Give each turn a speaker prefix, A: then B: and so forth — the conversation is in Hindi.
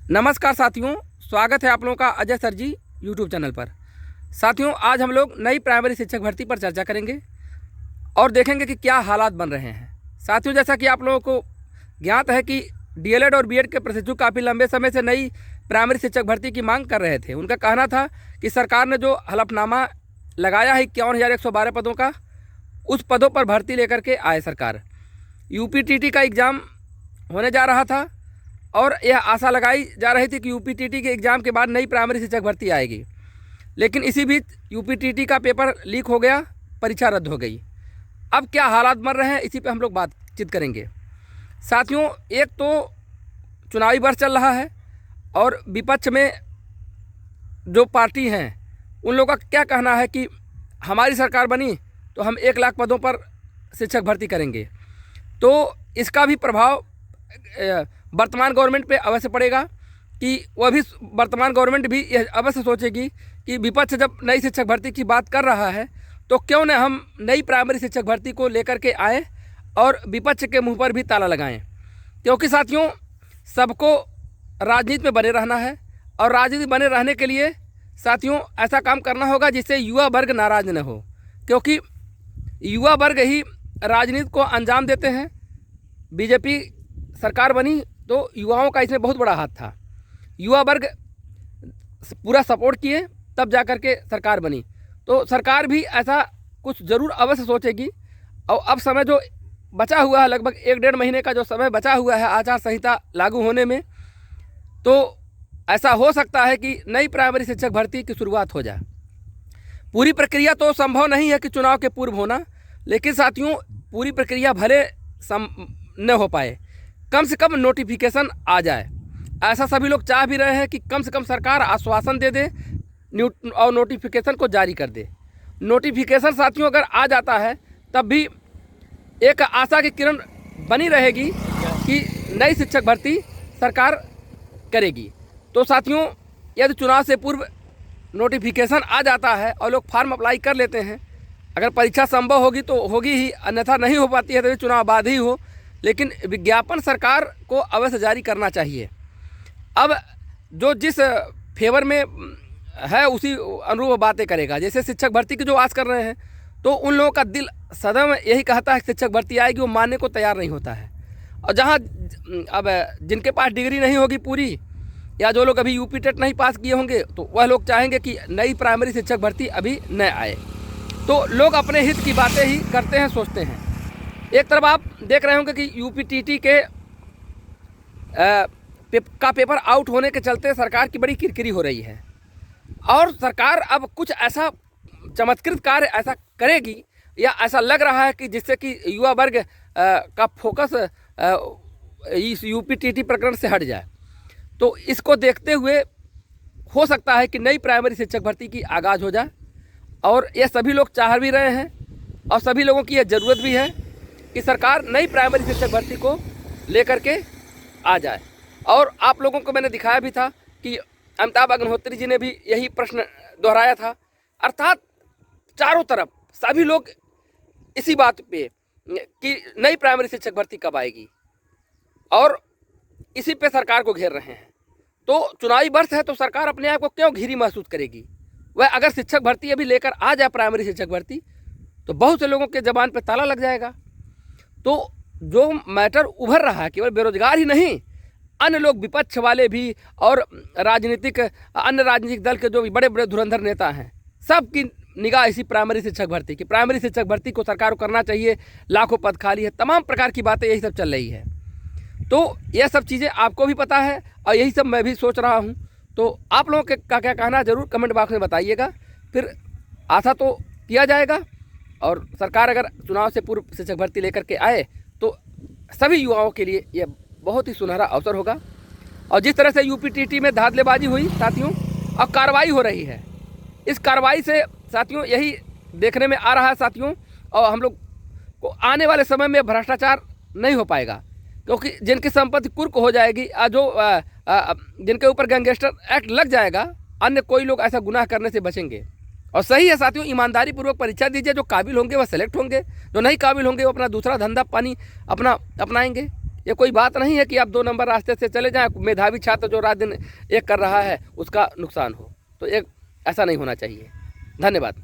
A: नमस्कार साथियों, स्वागत है आप लोगों का अजय सर जी यूट्यूब चैनल पर। साथियों, आज हम लोग नई प्राइमरी शिक्षक भर्ती पर चर्चा करेंगे और देखेंगे कि क्या हालात बन रहे हैं। साथियों, जैसा कि आप लोगों को ज्ञात है कि डीएलएड और बीएड के प्रशिक्षु काफ़ी लंबे समय से नई प्राइमरी शिक्षक भर्ती की मांग कर रहे थे। उनका कहना था कि सरकार ने जो हलफनामा लगाया है 51,112 पदों का, उस पदों पर भर्ती लेकर के आए सरकार। यूपीटीटी का एग्ज़ाम होने जा रहा था और यह आशा लगाई जा रही थी कि यूपीटीटी के एग्ज़ाम के बाद नई प्राइमरी शिक्षक भर्ती आएगी, लेकिन इसी बीच यूपीटीटी का पेपर लीक हो गया, परीक्षा रद्द हो गई। अब क्या हालात बन रहे हैं, इसी पे हम लोग बातचीत करेंगे। साथियों, एक तो चुनावी वर्ष चल रहा है और विपक्ष में जो पार्टी हैं उन लोगों का क्या कहना है कि हमारी सरकार बनी तो हम 1 लाख पदों पर शिक्षक भर्ती करेंगे। तो इसका भी प्रभाव वर्तमान गवर्नमेंट पे अवश्य पड़ेगा कि वह भी वर्तमान गवर्नमेंट भी यह अवश्य सोचेगी कि विपक्ष जब नई शिक्षक भर्ती की बात कर रहा है तो क्यों न हम नई प्राइमरी शिक्षक भर्ती को लेकर के आए और विपक्ष के मुंह पर भी ताला लगाएं। क्योंकि साथियों, सबको राजनीति में बने रहना है और राजनीति बने रहने के लिए साथियों ऐसा काम करना होगा जिससे युवा वर्ग नाराज़ न हो, क्योंकि युवा वर्ग ही राजनीति को अंजाम देते हैं। बीजेपी सरकार बनी तो युवाओं का इसमें बहुत बड़ा हाथ था। युवा वर्ग पूरा सपोर्ट किए तब जा कर के सरकार बनी, तो सरकार भी ऐसा कुछ ज़रूर अवश्य सोचेगी। और अब समय जो बचा हुआ है, लगभग 1-1.5 महीने का जो समय बचा हुआ है आचार संहिता लागू होने में, तो ऐसा हो सकता है कि नई प्राइमरी शिक्षक भर्ती की शुरुआत हो जाए। पूरी प्रक्रिया तो संभव नहीं है कि चुनाव के पूर्व होना, लेकिन साथियों पूरी प्रक्रिया भले न हो पाए, कम से कम नोटिफिकेशन आ जाए। ऐसा सभी लोग चाह भी रहे हैं कि कम से कम सरकार आश्वासन दे दे और नोटिफिकेशन को जारी कर दे। नोटिफिकेशन साथियों अगर आ जाता है तब भी एक आशा की किरण बनी रहेगी कि नई शिक्षक भर्ती सरकार करेगी। तो साथियों, यदि चुनाव से पूर्व नोटिफिकेशन आ जाता है और लोग फॉर्म अप्लाई कर लेते हैं, अगर परीक्षा संभव होगी तो होगी ही, अन्यथा नहीं हो पाती है तो चुनाव बाद ही हो, लेकिन विज्ञापन सरकार को अवश्य जारी करना चाहिए। अब जो जिस फेवर में है उसी अनुरूप बातें करेगा। जैसे शिक्षक भर्ती की जो आस कर रहे हैं, तो उन लोगों का दिल सदैव यही कहता है कि शिक्षक भर्ती आएगी, वो मानने को तैयार नहीं होता है। और जहाँ अब जिनके पास डिग्री नहीं होगी पूरी, या जो लोग अभी यूपी टेट नहीं पास किए होंगे, तो वह लोग चाहेंगे कि नई प्राइमरी शिक्षक भर्ती अभी न आए। तो लोग अपने हित की बातें ही करते हैं, सोचते हैं। एक तरफ आप देख रहे होंगे कि यूपीटीटी के का पेपर आउट होने के चलते सरकार की बड़ी किरकिरी हो रही है और सरकार अब कुछ ऐसा चमत्कृत कार्य ऐसा करेगी या ऐसा लग रहा है कि जिससे कि युवा वर्ग का फोकस इस यूपीटीटी प्रकरण से हट जाए। तो इसको देखते हुए हो सकता है कि नई प्राइमरी शिक्षक भर्ती की आगाज़ हो जाए, और ये सभी लोग चाह भी रहे हैं और सभी लोगों की यह ज़रूरत भी है कि सरकार नई प्राइमरी शिक्षक भर्ती को लेकर के आ जाए। और आप लोगों को मैंने दिखाया भी था कि अमिताभ अग्निहोत्री जी ने भी यही प्रश्न दोहराया था। अर्थात चारों तरफ सभी लोग इसी बात पे कि नई प्राइमरी शिक्षक भर्ती कब आएगी और इसी पे सरकार को घेर रहे हैं। तो चुनावी वर्ष है तो सरकार अपने आप को क्यों घिरी महसूस करेगी। वह अगर शिक्षक भर्ती अभी लेकर आ जाए प्राइमरी शिक्षक भर्ती, तो बहुत से लोगों के ज़बान पे ताला लग जाएगा। तो जो मैटर उभर रहा है, केवल बेरोजगार ही नहीं, अन्य लोग विपक्ष वाले भी और अन्य राजनीतिक दल के जो भी बड़े बड़े धुरंधर नेता हैं, सबकी निगाह इसी प्राइमरी शिक्षक भर्ती की। प्राइमरी शिक्षक भर्ती को सरकार को करना चाहिए, लाखों पद खाली है, तमाम प्रकार की बातें यही सब चल रही है। तो यह सब चीज़ें आपको भी पता है और यही सब मैं भी सोच रहा हूँ। तो आप लोगों के का क्या कहना जरूर कमेंट बॉक्स में बताइएगा। फिर आशा तो किया जाएगा और सरकार अगर चुनाव से पूर्व शिक्षक भर्ती लेकर के आए तो सभी युवाओं के लिए यह बहुत ही सुनहरा अवसर होगा। और जिस तरह से यूपीटीटी में धांधलेबाजी हुई साथियों, और कार्रवाई हो रही है, इस कार्रवाई से साथियों यही देखने में आ रहा है साथियों, और हम लोग को आने वाले समय में भ्रष्टाचार नहीं हो पाएगा, क्योंकि जिनकी संपत्ति कुर्क हो जाएगी, जिनके ऊपर गैंगस्टर एक्ट लग जाएगा, अन्य कोई लोग ऐसा गुनाह करने से बचेंगे। और सही है साथियों, ईमानदारी पूर्वक परीक्षा दीजिए। जो काबिल होंगे वह सेलेक्ट होंगे, जो नहीं काबिल होंगे वो अपना दूसरा धंधा पानी अपना अपनाएंगे। ये कोई बात नहीं है कि आप 2 नंबर रास्ते से चले जाएं, मेधावी छात्र जो रात दिन एक कर रहा है उसका नुकसान हो। तो एक ऐसा नहीं होना चाहिए। धन्यवाद।